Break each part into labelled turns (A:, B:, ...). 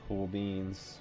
A: Cool beans.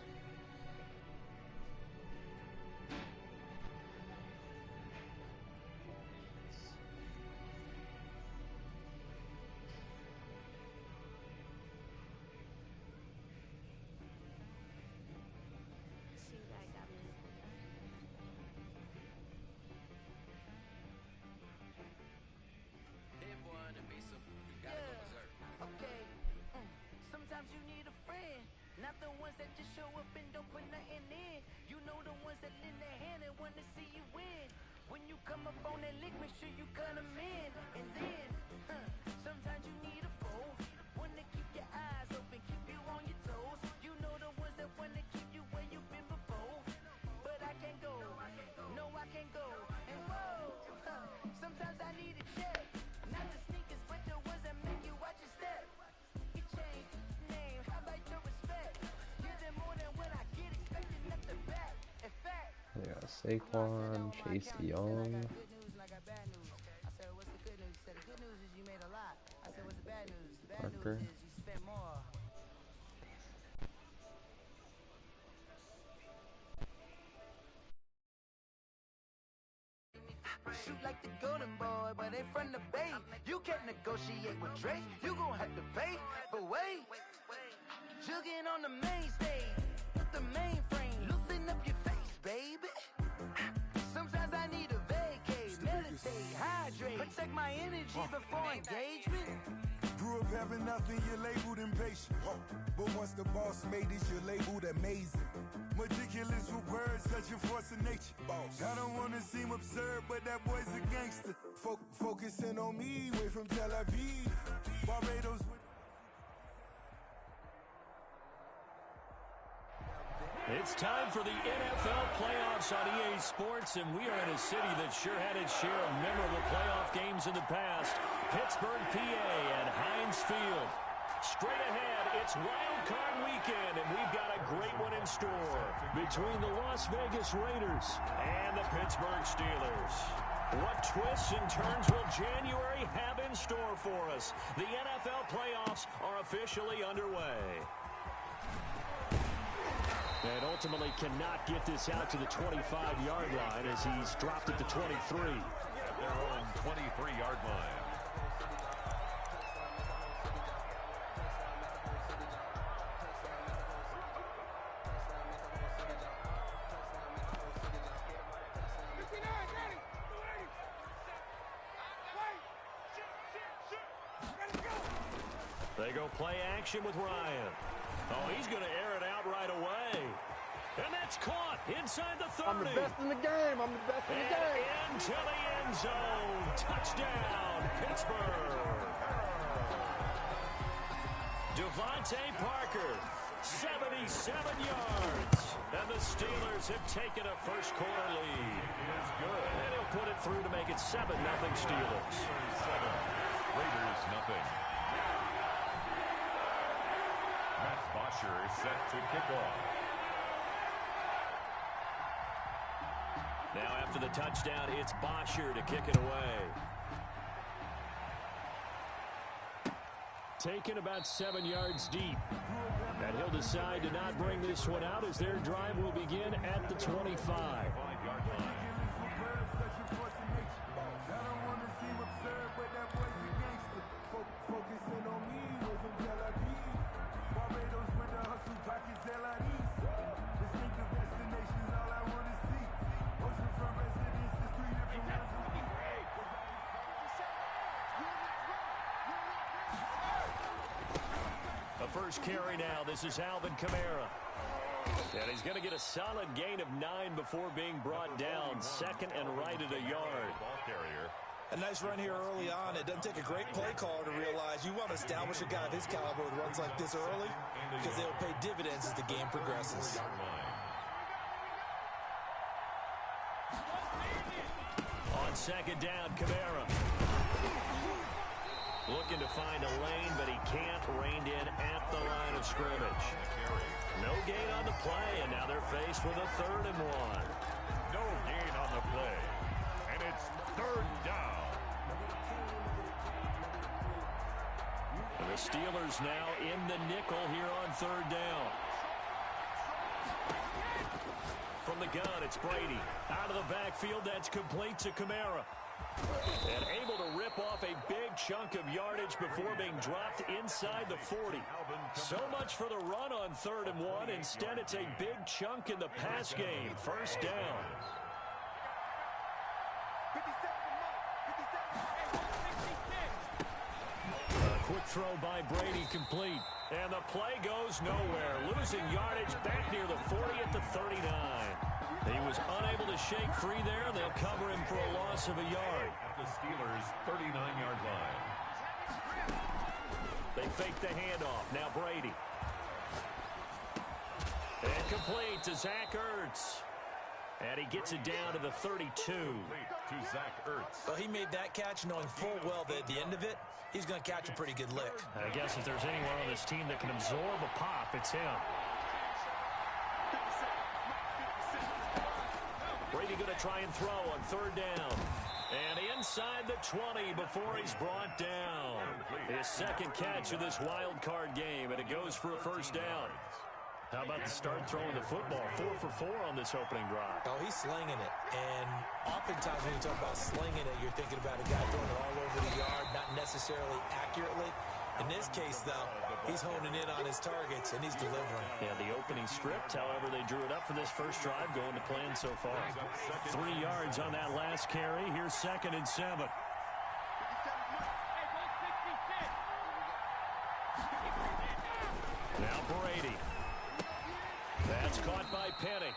A: Saquon, Chase Young. Parker.
B: Shoot like the golden boy, but they from the Bay. You can't negotiate with Drake, you gon' have to pay. But wait, jugging on the main stage, with the mainframe, loosen up your face, baby. Sometimes I need a vacate, meditate, hydrate, protect my energy before engagement.
C: Grew up having nothing, you're labeled impatient. But once the boss made it, you're labeled amazing. Meticulous with words, such a force of nature. I don't wanna seem absurd, but that boy's a gangster. Focusing on me, way from Tel Aviv, Barbados.
D: It's time for the NFL playoffs on EA Sports, and we are in a city that sure had its share of memorable playoff games in the past. Pittsburgh, PA at Heinz Field. Straight ahead, it's Wild Card Weekend, and we've got a great one in store between the Las Vegas Raiders and the Pittsburgh Steelers. What twists and turns will January have in store for us? The NFL playoffs are officially underway. And ultimately cannot get this out to the 25-yard line as he's dropped at the 23.
E: At their own 23-yard line.
D: They go play action with Ryan. Oh, he's going to air it out right away. And that's caught inside the 30.
F: I'm the best in the game. I'm the best in the game.
D: Into the end zone. Touchdown, Pittsburgh. Devontae Parker, 77 yards. And the Steelers have taken a first-quarter lead.
E: Is good.
D: And he'll put it through to make it 7-0 Steelers.
E: 7, Raiders nothing. Matt Bosher is set to kick off.
D: Now after the touchdown, it's Bosher to kick it away. Taken about 7 yards deep. And he'll decide to not bring this one out as their drive will begin at the 25.
E: 5-yard line.
D: First carry now. This is Alvin Kamara. And he's going to get a solid gain of 9 before being brought down. Second and right at a yard.
E: Ball carrier.
G: A nice run here early on. It doesn't take a great play caller to realize you want to establish a guy of his caliber with runs like this early because they'll pay dividends as the game progresses.
D: On second down, Kamara. Looking to find a lane, but he can't. Reined in at the line of scrimmage. No gain on the play, and now they're faced with a 3rd and 1.
E: No gain on the play. And it's 3rd down.
D: And the Steelers now in the nickel here on 3rd down. From the gun, it's Brady. Out of the backfield, that's complete to Kamara. And able to rip off a big chunk of yardage before being dropped inside the 40. So much for the run on 3rd and 1. Instead, it's a big chunk in the pass game. First down. A quick throw by Brady complete. And the play goes nowhere. Losing yardage back near the 40 at the 39. He was unable to shake free there. They'll cover him for a loss of a yard.
E: At the Steelers' 39-yard line.
D: They fake the handoff. Now Brady. And complete to Zach Ertz. And he gets it down to the 32.
E: To Zach Ertz.
G: Well, he made that catch knowing full well that at the end of it, he's going to catch a pretty good lick.
D: I guess if there's anyone on this team that can absorb a pop, it's him. Brady going to try and throw on 3rd down. And inside the 20 before he's brought down. His second catch of this wild card game, and it goes for a first down. How about the start throwing the football? 4 for 4 on this opening drive.
G: Oh, he's slinging it. And oftentimes when you talk about slinging it, you're thinking about a guy throwing it all over the yard, not necessarily accurately. In this case, though, he's honing in on his targets, and he's delivering.
D: Yeah, the opening script, however, they drew it up for this first drive, going to plan so far. 3 yards on that last carry. Here's 2nd and 7. Now Brady. That's caught by Penny.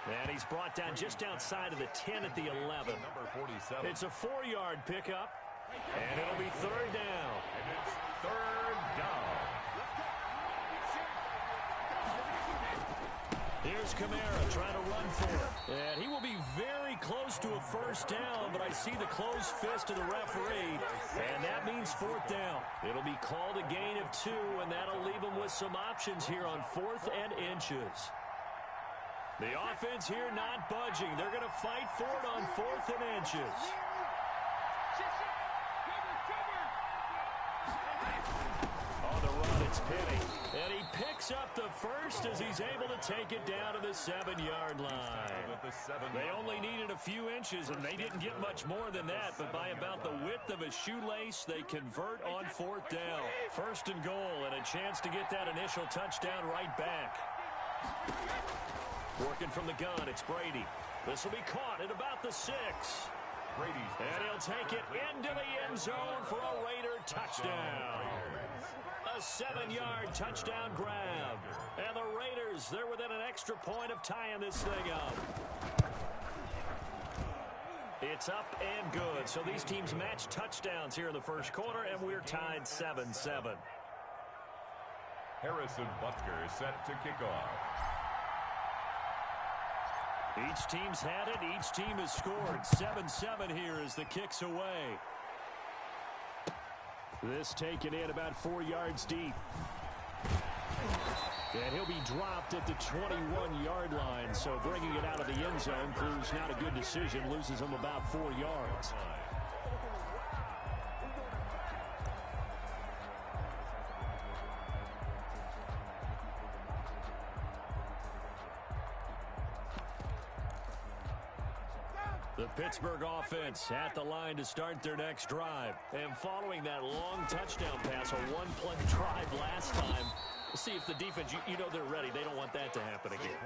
D: And he's brought down just outside of the 10 at the 11.
E: Number 47.
D: It's a 4-yard pickup, and it'll be 3rd down.
E: And it's 3rd down.
D: Here's Kamara trying to run for it. And he will be very close to a first down, but I see the closed fist of the referee, and that means 4th down. It'll be called a gain of 2, and that'll leave him with some options here on 4th and inches. The offense here not budging. They're going to fight for it on 4th and inches. On the run, it's Penny. And he picks up the first as he's able to take it down to the 7-yard line. They only needed a few inches, and they didn't get much more than that. But by about the width of a shoelace, they convert on 4th down. 1st and goal, and a chance to get that initial touchdown right back. Working from the gun, it's Brady. This will be caught at about the 6. And he'll take it into the end zone for a Raider touchdown. A 7-yard touchdown grab. And the Raiders, they're within an extra point of tying this thing up. It's up and good. So these teams match touchdowns here in the first quarter, and we're tied 7-7.
E: Harrison Butker set to kick off.
D: Each team's had it. Each team has scored. 7-7 here as the kick's away. This taken in about 4 yards deep. And he'll be dropped at the 21-yard line. So bringing it out of the end zone proves not a good decision. Loses him about 4 yards. The Pittsburgh offense at the line to start their next drive. And following that long touchdown pass, a one-play drive last time, we'll see if the defense, you know they're ready. They don't want that to happen again.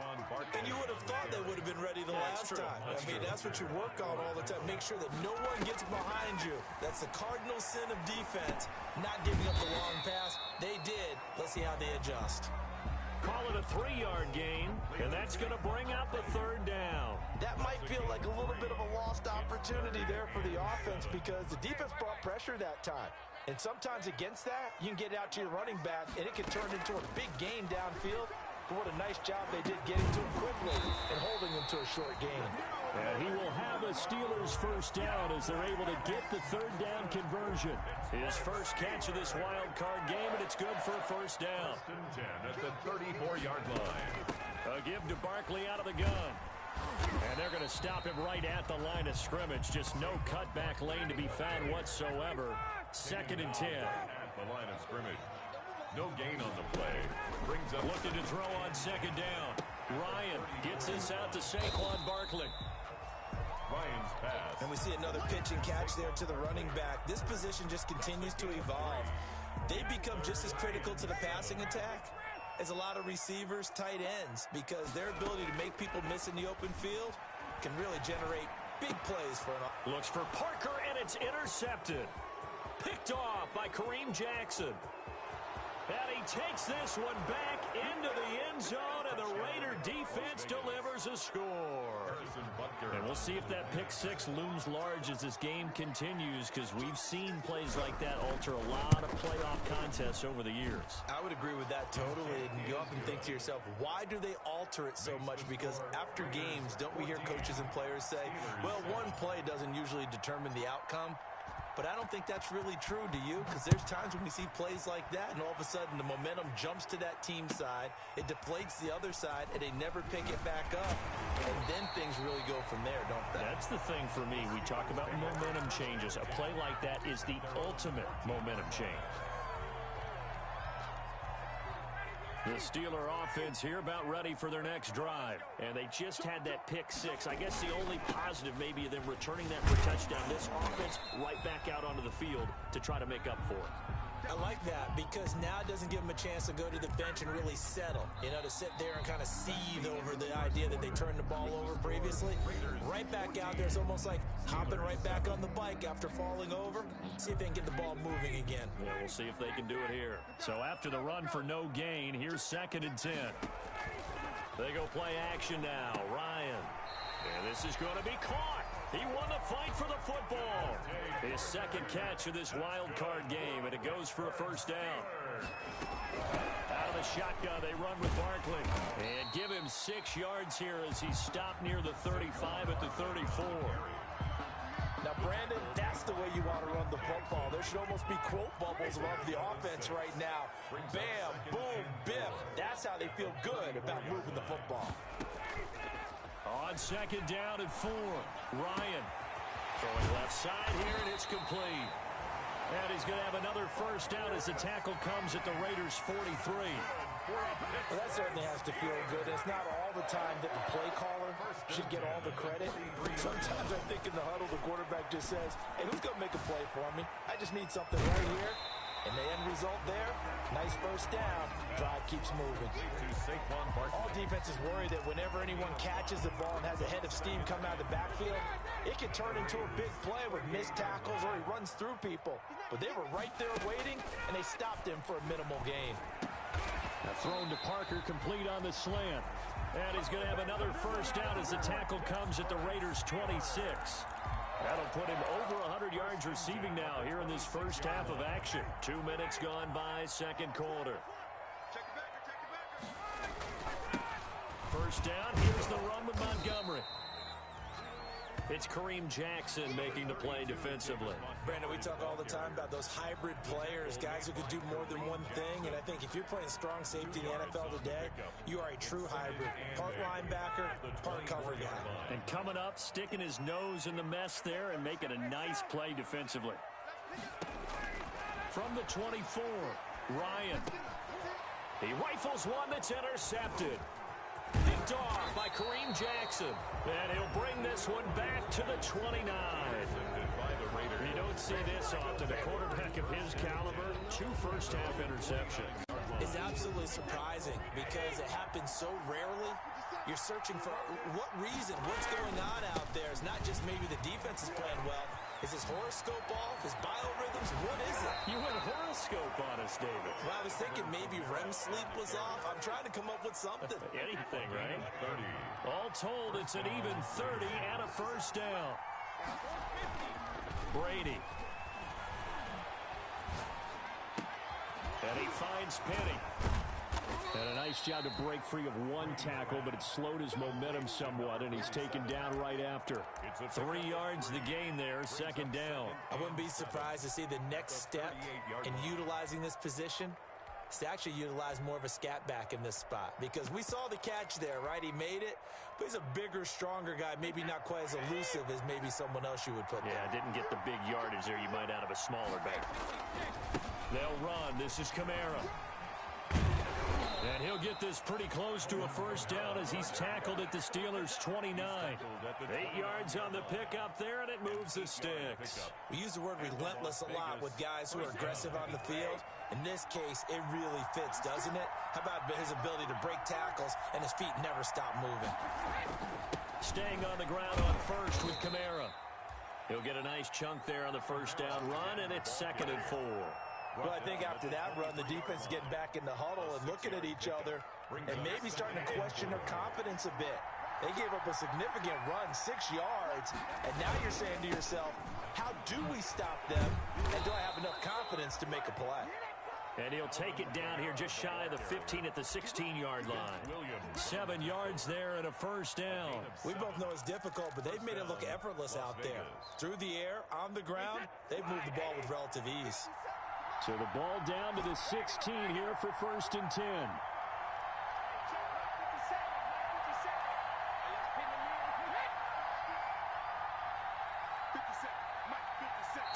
G: And you would have thought they would have been ready the last time. That's what you work on all the time. Make sure that no one gets behind you. That's the cardinal sin of defense, not giving up the long pass. They did. Let's see how they adjust.
D: Call it a 3-yard gain, and that's going to bring up a 3rd down.
F: That might feel like a little bit of a lost opportunity there for the offense because the defense brought pressure that time. And sometimes against that, you can get out to your running back, and it can turn into a big gain downfield. But what a nice job they did getting to him quickly and holding him to a short gain.
D: And he will have a Steelers first down as they're able to get the 3rd down conversion. His first catch of this wild card game, and it's good for a first down.
E: 10 at the 34-yard line.
D: A give to Barkley out of the gun. And they're going to stop him right at the line of scrimmage. Just no cutback lane to be found whatsoever. 2nd and 10.
E: At the line of scrimmage. No gain on the play. Brings up
D: looking to throw on 2nd down. Ryan gets this out to Saquon Barkley.
E: Ryan's pass.
G: And we see another pitch and catch there to the running back. This position just continues to evolve. They become just as critical to the passing attack as a lot of receivers, tight ends, because their ability to make people miss in the open field can really generate big plays for an...
D: Looks for Parker, and it's intercepted. Picked off by Kareem Jackson. And he takes this one back into the end zone, and the Raider defense delivers a score. And we'll see if that pick six looms large as this game continues, because we've seen plays like that alter a lot of playoff contests over the years.
G: I would agree with that totally. And you often think to yourself, why do they alter it so much? Because after games, don't we hear coaches and players say, well, one play doesn't usually determine the outcome. But I don't think that's really true, do you? Because there's times when we see plays like that, and all of a sudden the momentum jumps to that team side, it deflates the other side, and they never pick it back up. And then things really go from there, don't they?
D: That's the thing for me. We talk about momentum changes. A play like that is the ultimate momentum change. The Steeler offense here about ready for their next drive. And they just had that pick six. I guess the only positive maybe of them returning that for a touchdown. This offense right back out onto the field to try to make up for it.
G: I like that because now it doesn't give them a chance to go to the bench and really settle. You know, to sit there and kind of seethe over the idea that they turned the ball over previously. Right back out there. It's almost like hopping right back on the bike after falling over. See if they can get the ball moving again.
D: Yeah, we'll see if they can do it here. So after the run for no gain, here's 2nd and 10. They go play action now. Ryan. And this is going to be caught. He won the fight for the football. His second catch of this wild card game, and it goes for a first down. Out of the shotgun, they run with Barkley. And give him 6 yards here as he stopped near the 35 at the 34.
G: Now, Brandon, that's the way you want to run the football. There should almost be quote bubbles above the offense right now. Bam, boom, biff. That's how they feel good about moving the football.
D: On 2nd down and 4, Ryan throwing left side here, and it's complete. And he's going to have another first down as the tackle comes at the Raiders' 43.
G: Well, that certainly has to feel good. It's not all the time that the play caller should get all the credit. Sometimes I think in the huddle, the quarterback just says, hey, who's going to make a play for me? I just need something right here. And the end result there, nice first down. Drive keeps moving. All defenses worry that whenever anyone catches the ball and has a head of steam come out of the backfield, it can turn into a big play with missed tackles or he runs through people. But they were right there waiting, and they stopped him for a minimal gain.
D: Thrown to Parker, complete on the slant. And he's going to have another first down as the tackle comes at the Raiders' 26. That'll put him over 100 yards receiving now here in this first half of action. 2 minutes gone by, 2nd quarter. First down, here's the run with Montgomery. It's Kareem Jackson making the play defensively.
G: Brandon, we talk all the time about those hybrid players, guys who can do more than one thing. And I think if you're playing strong safety in the NFL today, you are a true hybrid. Part linebacker, part cover guy.
D: And coming up, sticking his nose in the mess there and making a nice play defensively. From the 24, Ryan. He rifles one that's intercepted. Picked off by Kareem Jackson. And he'll bring this one back to the 29. You don't see this often. A quarterback of his caliber, 2 first-half interceptions.
G: It's absolutely surprising because it happens so rarely. You're searching for what reason, what's going on out there. It's not just maybe the defense is playing well. Is his horoscope off? His biorhythms? What is it?
D: You went horoscope on us, David.
G: Well, I was thinking maybe REM sleep was off. I'm trying to come up with something.
D: Anything, right? 30. All told, it's an even 30 and a first down. Brady. And he finds Penny. And a nice job to break free of one tackle, but it slowed his momentum somewhat, and he's taken down right after. 3 yards the gain there, 2nd down.
G: I wouldn't be surprised to see the next step in utilizing this position is to actually utilize more of a scat back in this spot. Because we saw the catch there, right? He made it, but he's a bigger, stronger guy, maybe not quite as elusive as maybe someone else you would put there.
D: Yeah, didn't get the big yardage there you might out of a smaller back. They'll run. This is Kamara. And he'll get this pretty close to a first down as he's tackled at the Steelers' 29. 8 yards on the pickup there, and it moves the sticks.
G: We use the word relentless a lot with guys who are aggressive on the field. In this case, it really fits, doesn't it? How about his ability to break tackles and his feet never stop moving?
D: Staying on the ground on first with Kamara. He'll get a nice chunk there on the first down run, and it's 2nd and 4.
F: Well, I think after that run, the defense is getting back in the huddle and looking at each other and maybe starting to question their confidence a bit. They gave up a significant run, 6 yards, and now you're saying to yourself, how do we stop them, and do I have enough confidence to make a play?
D: And he'll take it down here just shy of the 15 at the 16-yard line. 7 yards there and a first down.
G: We both know it's difficult, but they've made it look effortless out there. Through the air, on the ground, they've moved the ball with relative ease.
D: So the ball down to the 16 here for 1st and 10.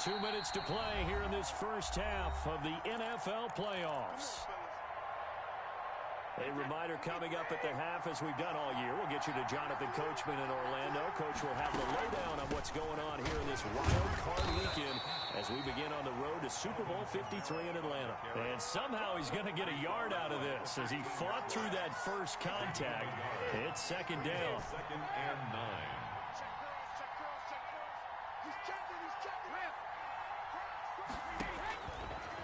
D: 2 minutes to play here in this first half of the NFL playoffs. A reminder coming up at the half, as we've done all year. We'll get you to Jonathan Coachman in Orlando. Coach will have the lowdown on what's going on here in this wild card weekend as we begin on the road to Super Bowl 53 in Atlanta. And somehow he's going to get a yard out of this as he fought through that first contact. It's 2nd down.
E: 2nd and 9.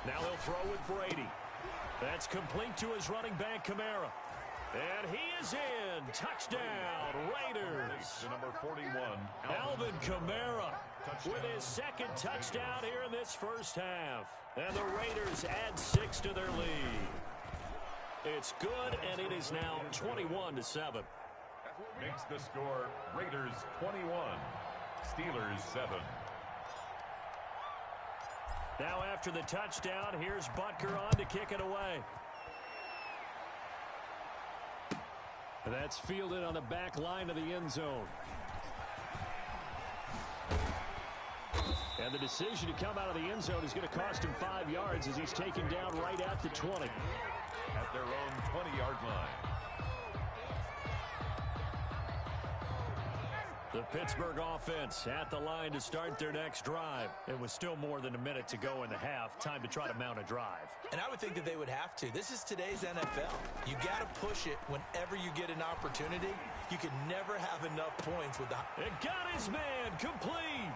D: Now he'll throw with Brady. That's complete to his running back, Kamara. And he is in. Touchdown, Raiders.
E: To number 41,
D: Alvin Kamara with his 2nd touchdown here in this first half. And the Raiders add 6 to their lead. It's good, and it is now 21-7.
E: Makes the score Raiders 21, Steelers 7.
D: Now after the touchdown, here's Butker on to kick it away. And that's fielded on the back line of the end zone. And the decision to come out of the end zone is going to cost him 5 yards as he's taken down right at the 20.
E: At their own 20-yard line.
D: The Pittsburgh offense at the line to start their next drive. It was still more than a minute to go in the half. Time to try to mount a drive.
G: And I would think that they would have to. This is today's NFL. You got to push it whenever you get an opportunity. You can never have enough points with the...
D: It got his man complete.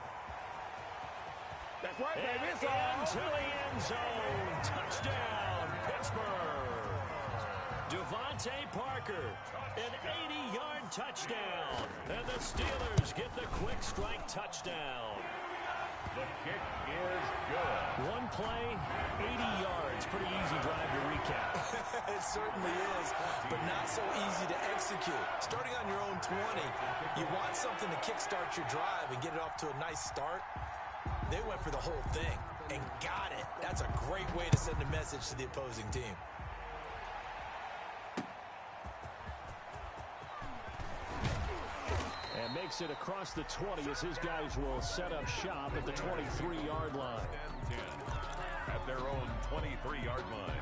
E: That's right,
D: baby. Into the end zone. Touchdown, Pittsburgh. Devontae Parker, an 80-yard touchdown. And the Steelers get the quick strike touchdown.
E: The kick is good.
D: One play, 80 yards. Pretty easy drive to recap.
G: It certainly is, but not so easy to execute. Starting on your own 20, you want something to kickstart your drive and get it off to a nice start. They went for the whole thing and got it. That's a great way to send a message to the opposing team.
D: And makes it across the 20 as his guys will set up shop at the 23-yard line.
E: And 10 at their own 23-yard line.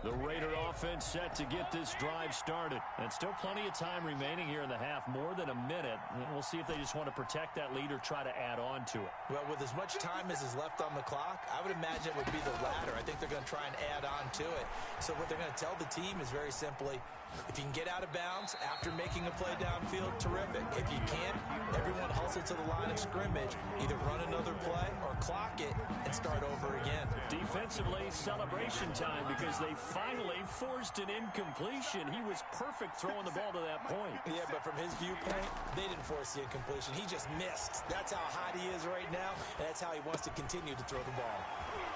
D: The Raider offense set to get this drive started. And still plenty of time remaining here in the half, more than a minute. We'll see if they just want to protect that lead or try to add on to it.
G: Well, with as much time as is left on the clock, I would imagine it would be the latter. I think they're going to try and add on to it. So what they're going to tell the team is very simply, if you can get out of bounds after making a play downfield, terrific. If you can't, everyone hustle to the line of scrimmage, either run another play or clock it and start over again.
D: Defensively, celebration time because they finally forced an incompletion. He was perfect throwing the ball to that point.
G: Yeah, but from his viewpoint, they didn't force the incompletion. He just missed. That's how hot he is right now, and that's how he wants to continue to throw the ball.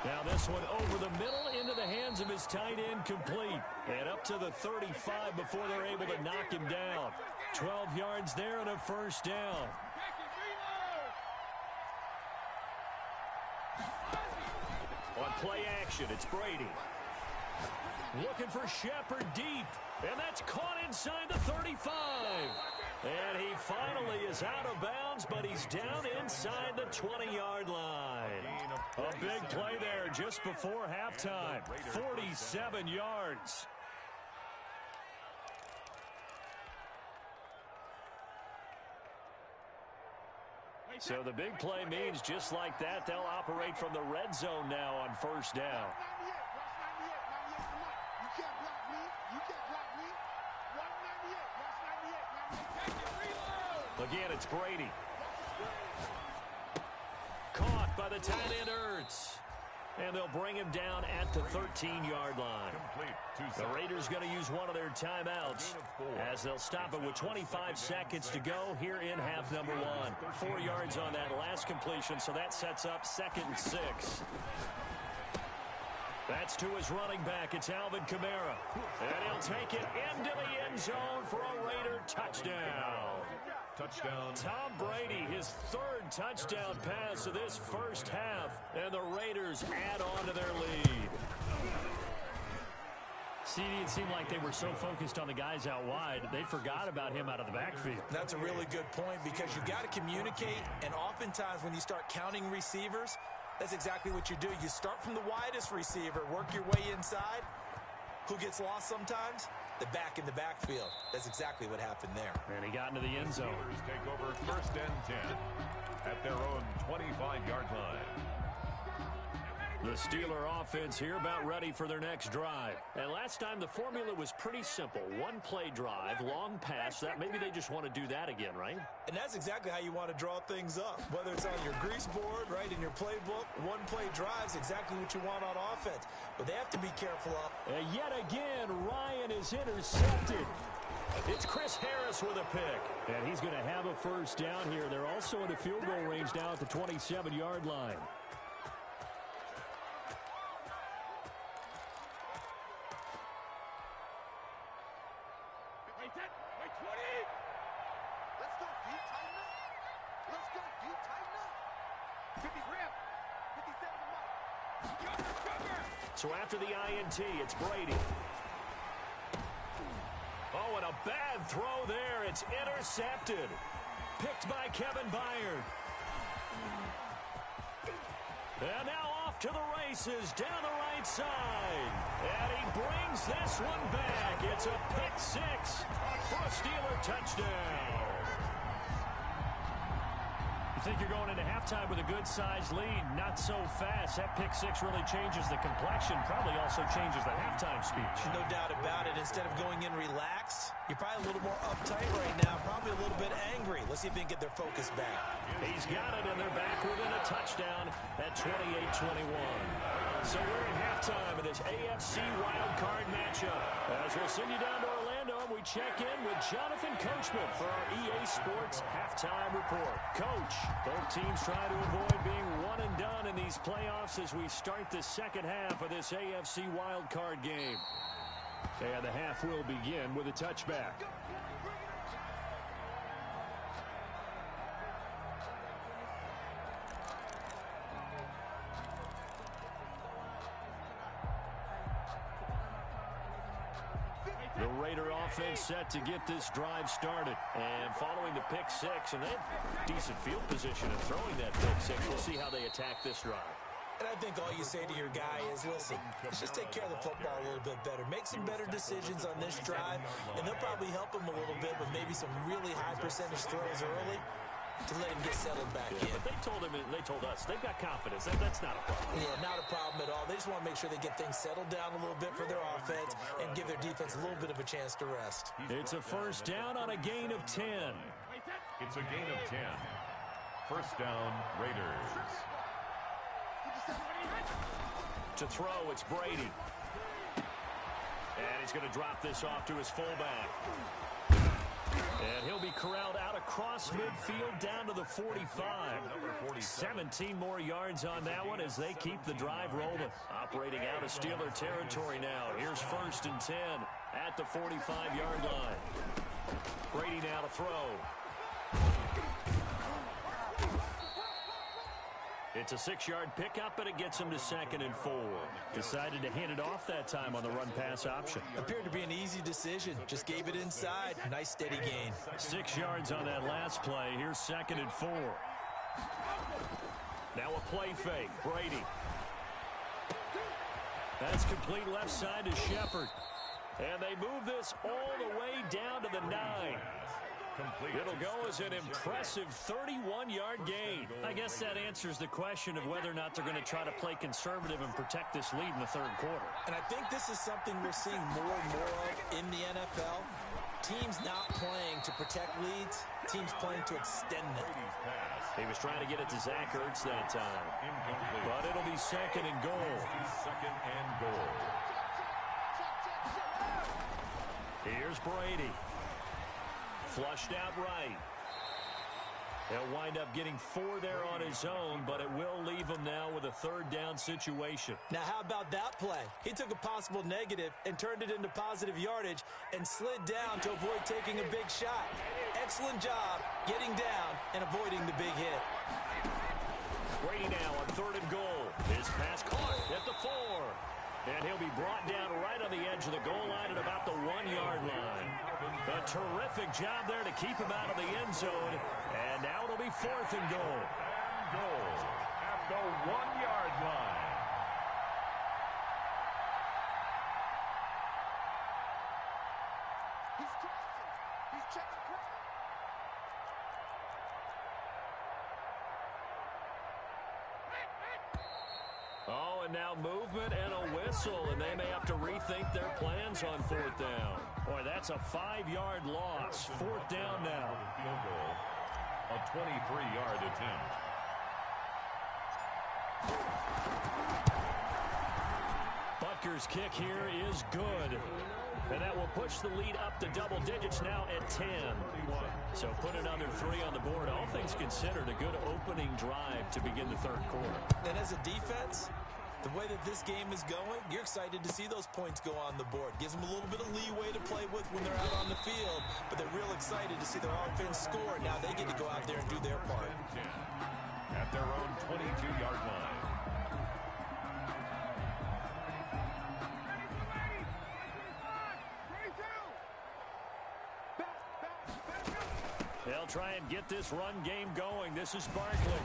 D: Now this one over the middle into the hands of his tight end, complete. And up to the 35 before they're able to knock him down. 12 yards there and a first down. On play action, it's Brady. Looking for Shepard deep. And that's caught inside the 35. And he finally is out of bounds, but he's down inside the 20-yard line. A big play there just before halftime. 47 yards. So the big play means just like that, they'll operate from the red zone now on first down. Again, it's Brady. Caught by the tight end Ertz. And they'll bring him down at the 13-yard line. The Raiders going to use one of their timeouts as they'll stop it with 25 seconds to go here in half number one. 4 yards on that last completion, so that sets up 2nd and 6. That's to his running back. It's Alvin Kamara. And he'll take it into the end zone for a Raider touchdown.
E: Touchdown.
D: Tom Brady, his 3rd touchdown pass of this first half, and the Raiders add on to their lead.
H: CD, it seemed like they were so focused on the guys out wide, they forgot about him out of the backfield.
F: That's a really good point because you got to communicate, and oftentimes when you start counting receivers, that's exactly what you do. You start from the widest receiver, work your way inside. Who gets lost sometimes? The back in the backfield. That's exactly what happened there.
H: And he got into the end zone.
E: Steelers take over 1st and 10 at their own 25-yard line.
D: The Steeler offense here about ready for their next drive. And last time the formula was pretty simple. 1-play drive, long pass. That maybe they just want to do that again, right?
F: And that's exactly how you want to draw things up. Whether it's on your grease board, right, in your playbook, 1-play drive is exactly what you want on offense. But they have to be careful of.
D: And yet again, Ryan is intercepted. It's Chris Harris with a pick. And he's going to have a first down here. They're also in a field goal range now at the 27-yard line. So after the INT, it's Brady. Oh, and a bad throw there. It's intercepted. Picked by Kevin Byard. And now off to the races down the right side. And he brings this one back. It's a pick 6 for a Steeler touchdown.
H: You think you're going into halftime with a good-sized lead? Not so fast. That pick 6 really changes the complexion, probably also changes the halftime speech.
F: No doubt about it. Instead of going in relaxed, you're probably a little more uptight right now, probably a little bit angry. Let's see if they can get their focus back.
D: He's got it, and they're back within a touchdown at 28-21. So we're in halftime of this AFC wildcard matchup. As we'll send you down to Orlando, we check in with Jonathan Coachman for our EA Sports Halftime Report. Coach, both teams try to avoid being one and done in these playoffs as we start the second half of this AFC wildcard game. And the half will begin with a touchback. The Raider offense set to get this drive started. And following the pick 6, and they have decent field position in throwing that pick 6. We'll see how they attack this drive.
F: And I think all you say to your guy is, listen, let's just take care of the football a little bit better. Make some better decisions on this drive, and they'll probably help him a little bit with maybe some really high percentage throws early to let him get settled back in.
D: But they told us, they've got confidence. That's not a problem.
F: Yeah, not a problem at all. They just want to make sure they get things settled down a little bit for their offense and give their defense a little bit of a chance to rest.
D: It's a first down on a gain of 10.
E: It's a gain of 10. First down, Raiders.
D: To throw, it's Brady. And he's going to drop this off to his fullback. And he'll be corralled out across midfield down to the 45. 17 more yards on that one as they keep the drive rolling. Operating out of Steeler territory now. Here's 1st and 10 at the 45-yard line. Brady now to throw. It's a 6-yard pickup, and it gets him to 2nd and 4. Decided to hand it off that time on the run-pass option.
F: Appeared to be an easy decision. Just gave it inside. Nice steady gain.
D: 6 yards on that last play. Here's 2nd and 4. Now a play fake. Brady. That's complete left side to Shepard. And they move this all the way down to the 9. It'll go as an impressive 31-yard gain. I guess that answers the question of whether or not they're going to try to play conservative and protect this lead in the 3rd quarter.
F: And I think this is something we're seeing more and more of in the NFL. Teams not playing to protect leads, teams playing to extend them.
D: He was trying to get it to Zach Ertz that time. But it'll be 2nd and goal.
E: 2nd and goal.
D: Here's Brady. Flushed out right. He'll wind up getting 4 there on his own, but it will leave him now with a 3rd down situation.
F: Now, how about that play? He took a possible negative and turned it into positive yardage and slid down to avoid taking a big shot. Excellent job getting down and avoiding the big hit.
D: Brady now on 3rd and goal. His pass caught at the 4. And he'll be brought down right on the edge of the goal line at about the 1-yard line. A terrific job there to keep him out of the end zone. And now it'll be 4th and goal.
E: And goal at the 1-yard line.
C: He's crossing. He's checking cross.
D: Oh, and now movement and a whistle, and they may have to rethink their plans on 4th down. Boy, that's a 5-yard loss. 4th down now.
E: Field goal, a 23-yard attempt.
D: Butker's kick here is good. And that will push the lead up to double digits now at 10. So put another 3 on the board. All things considered, a good opening drive to begin the 3rd quarter.
F: And as a defense, the way that this game is going, you're excited to see those points go on the board. Gives them a little bit of leeway to play with when they're out on the field, but they're real excited to see their offense score. Now they get to go out there and do their part.
E: At their own 22-yard line.
D: They'll try and get this run game going. This is Barkley.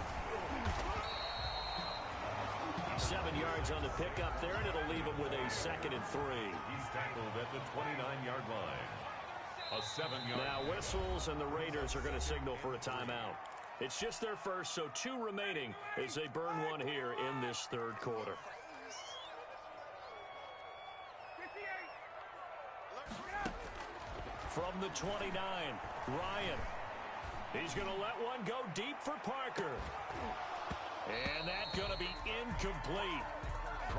D: 7 yards on the pickup there, and it'll leave him with a 2nd and 3.
E: He's tackled at the 29-yard line. A 7-yard.
D: Now whistles, and the Raiders are going to signal for a timeout. It's just their first, so 2 remaining as they burn one here in this 3rd quarter. From the 29, Ryan. He's going to let one go deep for Parker. And that's going to be incomplete.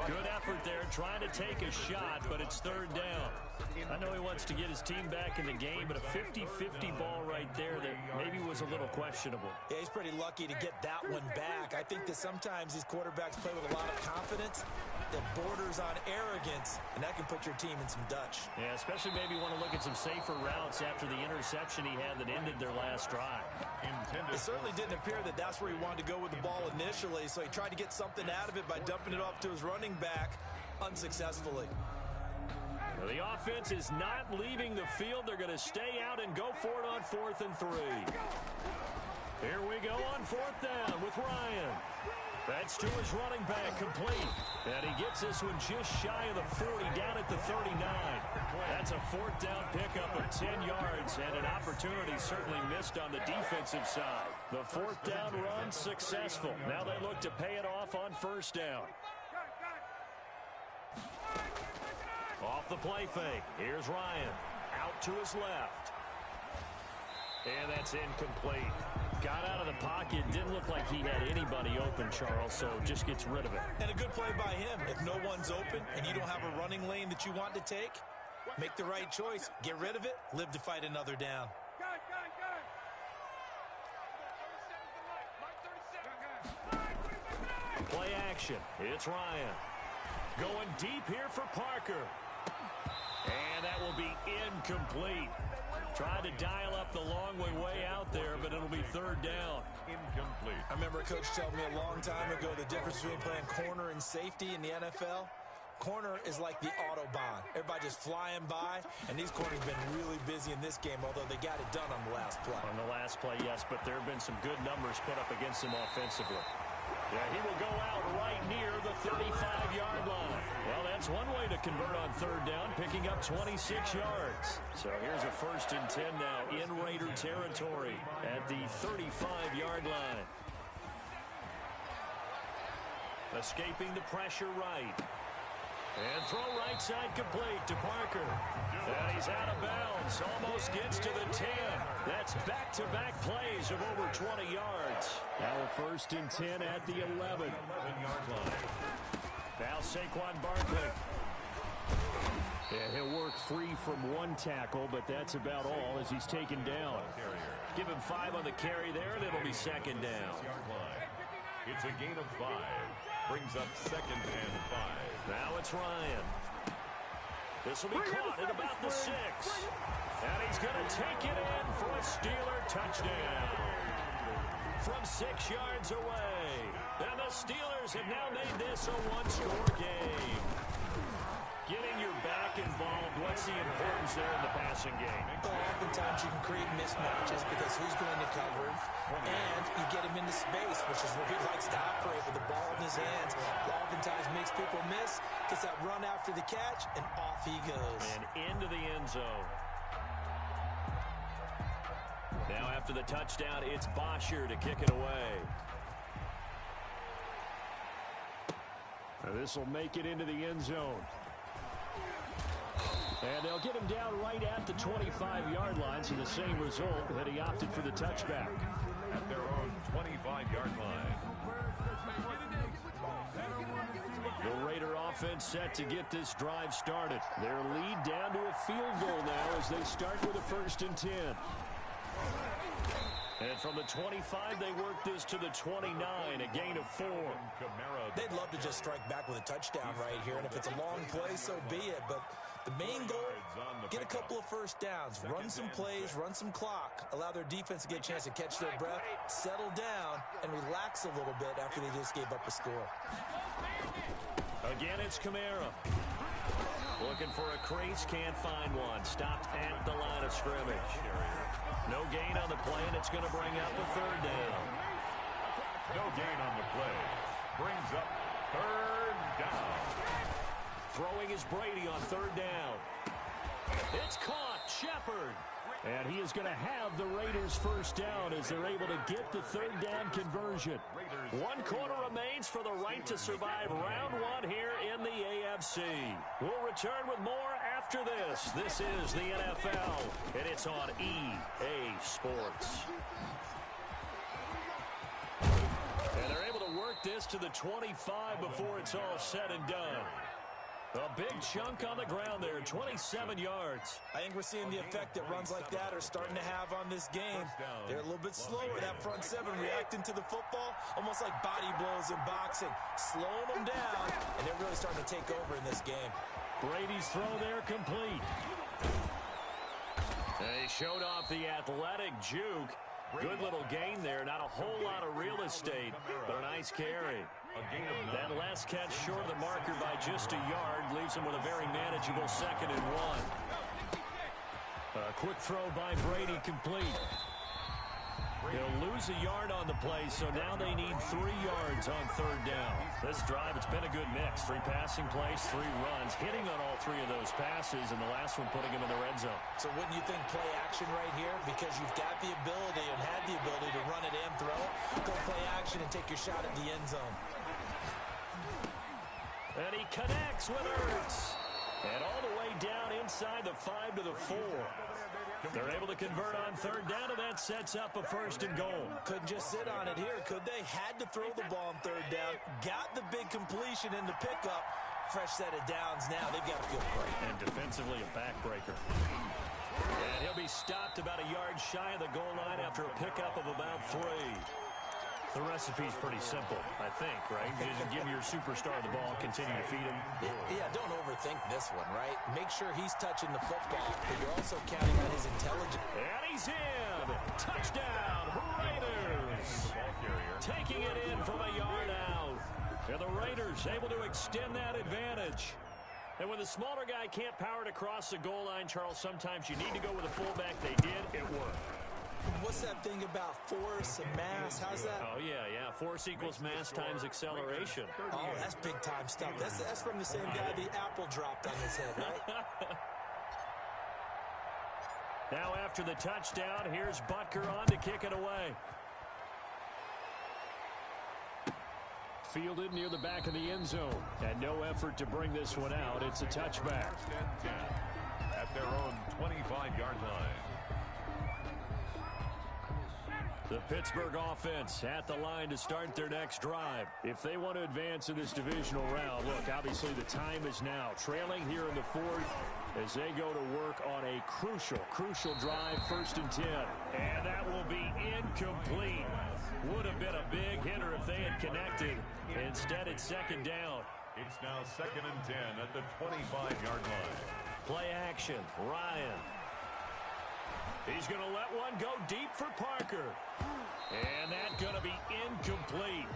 D: Good effort there, trying to take a shot, but it's 3rd down. I know he wants to get his team back in the game, but a 50-50 ball right there that maybe was a little questionable.
F: Yeah, he's pretty lucky to get that one back. I think that sometimes these quarterbacks play with a lot of confidence that borders on arrogance, and that can put your team in some Dutch.
D: Yeah, especially maybe want to look at some safer routes after the interception he had that ended their last drive.
F: It certainly didn't appear that that's where he wanted to go with the ball initially, so he tried to get something out of it by dumping it off to his running back unsuccessfully.
D: Well, the offense is not leaving the field. They're going to stay out and go for it on 4th and 3. Here we go on 4th down with Ryan. That's to his running back, complete. And he gets this one just shy of the 40, down at the 39. That's a 4th down pickup of 10 yards, and an opportunity certainly missed on the defensive side. The 4th down run successful. Now they look to pay it off on 1st down. Off the play fake. Here's Ryan. Out to his left. And that's incomplete. Got out of the pocket. Didn't look like he had anybody open, Charles, so just gets rid of it.
F: And a good play by him. If no one's open and you don't have a running lane that you want to take, make the right choice. Get rid of it. Live to fight another down.
D: Play action. It's Ryan. Going deep here for Parker. And that will be incomplete. Tried to dial up the long way out there, but it'll be third down.
E: Incomplete.
F: I remember a coach telling me a long time ago the difference between playing corner and safety in the NFL. Corner is like the Autobahn. Everybody just flying by, and these corners have been really busy in this game, although they got it done on the last play.
D: On the last play, yes, but there have been some good numbers put up against him offensively. Yeah, he will go out right near the 35-yard line. Well, that's one way to convert on third down, picking up 26 yards. So here's a 1st and 10 now in Raider territory at the 35-yard line. Escaping the pressure right. And throw right side complete to Parker. And he's out of bounds. Almost gets to the 10. That's back-to-back plays of over 20 yards. Now a 1st and 10 at the 11-yard line. Now Saquon Barkley. And he'll work free from one tackle, but that's about all as he's taken down. Give him 5 on the carry there, and it'll be 2nd down.
E: It's a gain of 5. Brings up 2nd and 5.
D: Now it's Ryan. This will be caught at about the 6. And he's going to take it in for a Steeler touchdown. From 6 yards away. And the Steelers have now made this a one-score game. Getting your back involved, what's the importance there in the passing game?
F: Well, oftentimes you can create mismatches because who's going to cover, and you get him into space, which is where he likes to operate with the ball in his hands. Oftentimes makes people miss, gets that run after the catch, and off he goes.
D: And into the end zone. Now after the touchdown, it's Bosher to kick it away. This will make it into the end zone. And they'll get him down right at the 25-yard line, so the same result that he opted for the touchback.
E: At their own 25-yard line.
D: The Raider offense set to get this drive started. Their lead down to a field goal now as they start with a 1st and 10. And from the 25, they work this to the 29, a gain of 4.
F: They'd love to just strike back with a touchdown right here, and if it's a long play, so be it. But the main goal, get a couple of 1st downs, run some plays, run some clock, allow their defense to get a chance to catch their breath, settle down, and relax a little bit after they just gave up a score.
D: Again, it's Kamara. Looking for a crease, can't find one. Stopped at the line of scrimmage. No gain on the play, and it's going to bring up a 3rd down.
E: No gain on the play. Brings up 3rd down.
D: Throwing is Brady on 3rd down. It's caught. Shepard. And he is going to have the Raiders' 1st down as they're able to get the 3rd down conversion. 1 quarter remains for the right to survive round 1 here in the AFC. We'll return with more after this. This is the NFL, and it's on EA Sports. And they're able to work this to the 25 before it's all said and done. A big chunk on the ground there, 27 yards.
F: I think we're seeing the effect that runs like that are starting to have on this game. They're a little bit slower, that front 7 reacting to the football, almost like body blows in boxing, slowing them down, and they're really starting to take over in this game.
D: Brady's throw there complete. They showed off the athletic juke. Good little gain there, not a whole lot of real estate, but a nice carry. That last catch short of the marker by just a yard leaves him with a very manageable 2nd and 1. A quick throw by Brady complete. He'll lose a yard on the play, so now they need 3 yards on 3rd down. This drive, it's been a good mix. 3 passing plays, 3 runs, hitting on all 3 of those passes, and the last one putting him in the red zone.
F: So wouldn't you think play action right here? Because you've got the ability and had the ability to run it and throw it. Go play action and take your shot at the end zone.
D: And he connects with Ertz. And all the way down inside the 5 to the 4. They're able to convert on 3rd down, and that sets up a 1st and goal.
F: Couldn't just sit on it here, could they? Had to throw the ball on 3rd down. Got the big completion in the pickup. Fresh set of downs now. They've got to feel great.
D: And defensively, a backbreaker. And he'll be stopped about a yard shy of the goal line after a pickup of about 3.
H: The recipe's pretty simple, I think, right? You just give your superstar the ball, continue to feed him.
F: Yeah, don't overthink this one, right? Make sure he's touching the football, but you're also counting on his intelligence.
H: And he's in. Touchdown, Raiders. Taking it in from a yard out. And the Raiders able to extend that advantage. And when the smaller guy can't power it across the goal line, Charles, sometimes you need to go with a fullback. They did. It worked.
F: What's that thing about force and mass? How's that?
H: Oh, yeah. Force equals mass times acceleration.
F: Oh, that's big-time stuff. That's from the same guy the apple dropped on his head, right?
H: Now after the touchdown, here's Butker on to kick it away. Fielded near the back of the end zone. And no effort to bring this one out. It's a touchback.
E: First and 10 at their own 25-yard line.
H: The Pittsburgh offense at the line to start their next drive. If they want to advance in this divisional round, look, obviously the time is now. Trailing here in the fourth as they go to work on a crucial drive, 1st and 10. And that will be incomplete. Would have been a big hitter if they had connected. Instead, it's 2nd down.
E: It's now 2nd and 10 at the 25-yard line.
H: Play action, Ryan. He's going to let one go deep for Parker. And that's going to be incomplete.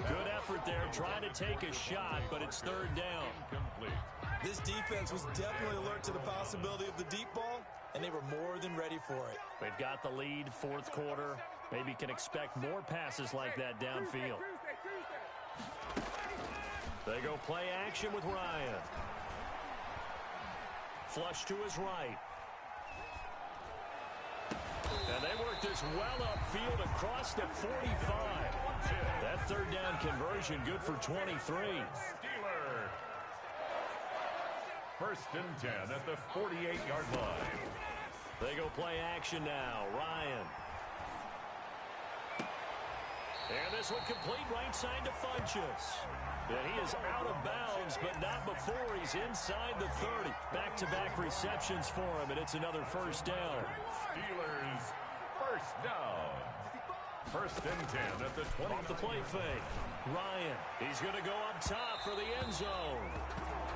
H: Good effort there, trying to take a shot, but it's 3rd down.
E: Incomplete.
F: This defense was definitely alert to the possibility of the deep ball, and they were more than ready for it.
H: They've got the lead, 4th quarter. Maybe can expect more passes like that downfield. They go play action with Ryan. Flush to his right. And they work this well upfield across the 45. That 3rd down conversion good for 23.
E: Steeler. 1st and 10 at the 48-yard line.
H: They go play action now. Ryan. And this one complete right side to Funchess. And he is out of bounds, but not before he's inside the 30. Back-to-back receptions for him, and it's another 1st down.
E: Steelers 1st down. 1st and 10 at the 20.
H: Off the play fake. Ryan, he's going to go up top for the end zone.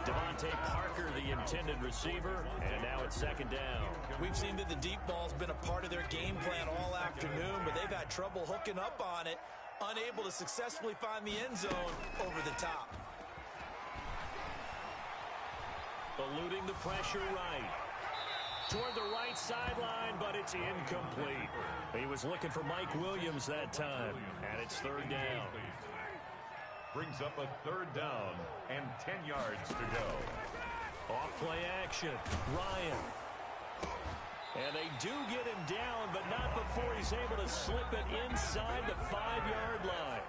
H: Devontae Parker, the intended receiver, and now it's 2nd down.
F: We've seen that the deep ball's been a part of their game plan all afternoon, but they've had trouble hooking up on it, unable to successfully find the end zone over the top.
H: Eluding the pressure right. Toward the right sideline, but it's incomplete. He was looking for Mike Williams that time, and it's 3rd down.
E: Brings up a 3rd down and 10 yards to go.
H: Off play action. Ryan. And they do get him down, but not before he's able to slip it inside the 5-yard line.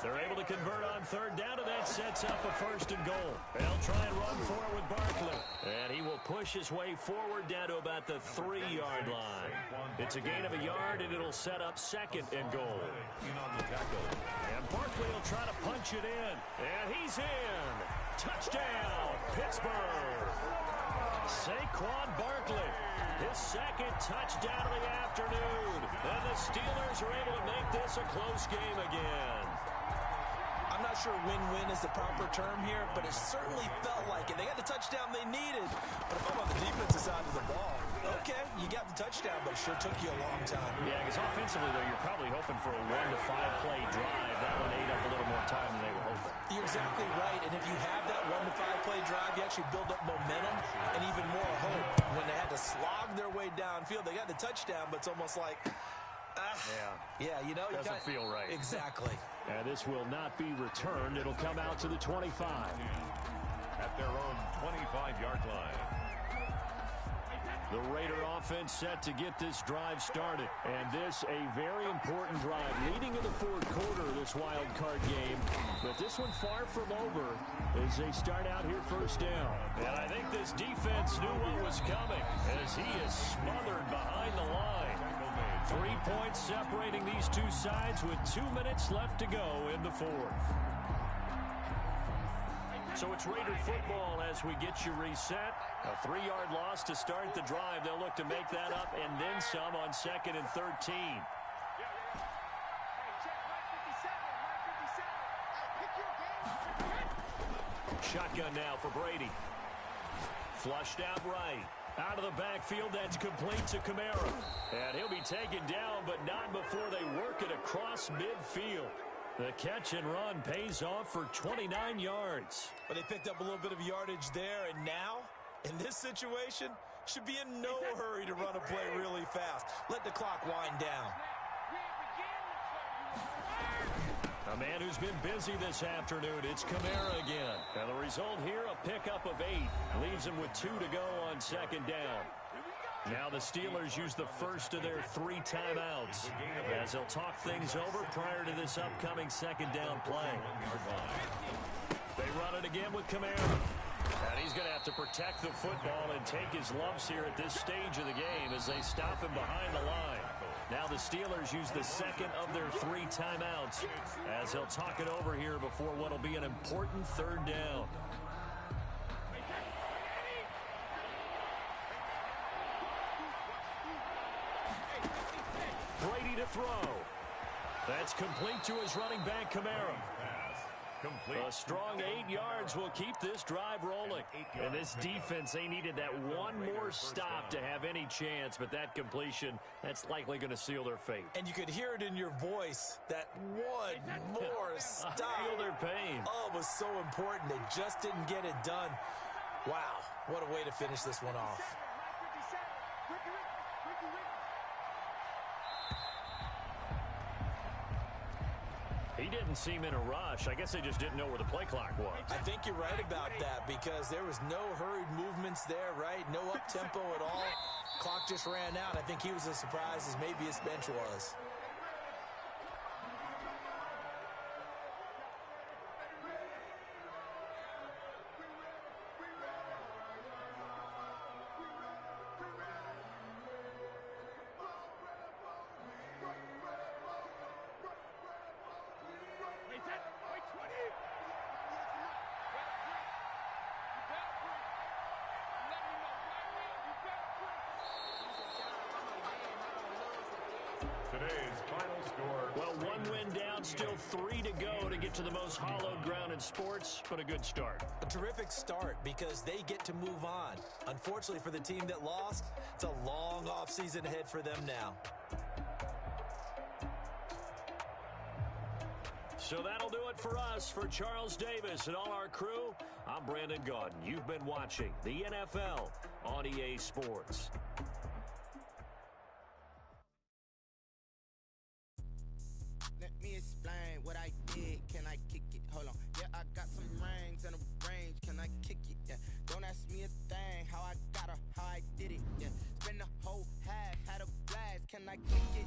H: They're able to convert on 3rd down, and that sets up a 1st and goal. They'll try and run for it with Barkley. And he will push his way forward down to about the 3-yard line. It's a gain of a yard, and it'll set up 2nd and goal. And Barkley will try to punch it in. And he's in. Touchdown, Pittsburgh. Saquon Barkley. His 2nd touchdown of the afternoon. And the Steelers are able to make this a close game again.
F: I'm not sure win-win is the proper term here, but it certainly felt like it. They got the touchdown they needed. But if I'm on the defensive side of the ball, okay, you got the touchdown, but it sure took you a long time.
H: Yeah, because offensively, though, you're probably hoping for a 1 to 5 play drive. That one ate up a little more time than they were hoping.
F: You're exactly right, and if you have that 1 to 5 play drive, you actually build up momentum and even more hope. When they had to slog their way downfield, they got the touchdown, but it's almost like, yeah, you know,
H: doesn't feel right.
F: Exactly.
H: And this will not be returned. It'll come out to the 25.
E: At their own 25-yard line.
H: The Raider offense set to get this drive started. And this a very important drive leading in the 4th quarter of this wild card game. But this one far from over as they start out here 1st down. And I think this defense knew what was coming as he is smothered behind the line. 3 points separating these two sides with 2 minutes left to go in the 4th. So it's Raider football as we get you reset. A 3-yard loss to start the drive. They'll look to make that up and then some on 2nd and 13.
D: Shotgun now for Brady. Flushed out right. Out of the backfield, that's complete to Kamara. And he'll be taken down, but not before they work it across midfield. The catch and run pays off for 29 yards.
G: But they picked up a little bit of yardage there, and now, in this situation, should be in no hurry to run a play really fast. Let the clock wind down.
D: A man who's been busy this afternoon, it's Kamara again. And the result here, a pickup of 8. Leaves him with 2 to go on second down. Now the Steelers use the first of their 3 timeouts as they'll talk things over prior to this upcoming second down play. They run it again with Kamara. And he's going to have to protect the football and take his lumps here at this stage of the game as they stop him behind the line. Now the Steelers use the second of their 3 timeouts as they'll talk it over here before what will be an important third down. Brady to throw. That's complete to his running back, Kamara. A strong 8 yards will keep this drive rolling. And this defense, they needed that one more stop to have any chance, but that completion, that's likely going to seal their fate.
G: And you could hear it in your voice, that one more stop.
D: I feel their pain.
G: Oh, it was so important. They just didn't get it done. Wow, what a way to finish this one off.
D: He didn't seem in a rush. I guess they just didn't know where the play clock was.
G: I think you're right about that because there was no hurried movements there, right? No up-tempo at all. Clock just ran out. I think he was as surprised as maybe his bench was.
E: Today's final score.
D: Well, 1 win down, still 3 to go to get to the most hallowed ground in sports, but a good start.
G: A terrific start because they get to move on. Unfortunately for the team that lost, it's a long offseason ahead for them now.
D: So that'll do it for us. For Charles Davis and all our crew, I'm Brandon Gaudin. You've been watching the NFL on EA Sports.
B: Let me explain what I did. Can I kick it? Hold on. Yeah, I got some rings and a range. Can I kick it? Yeah. Don't ask me a thing. How I got her, how I did it. Yeah. Spend the whole half, had a blast. Can I kick it?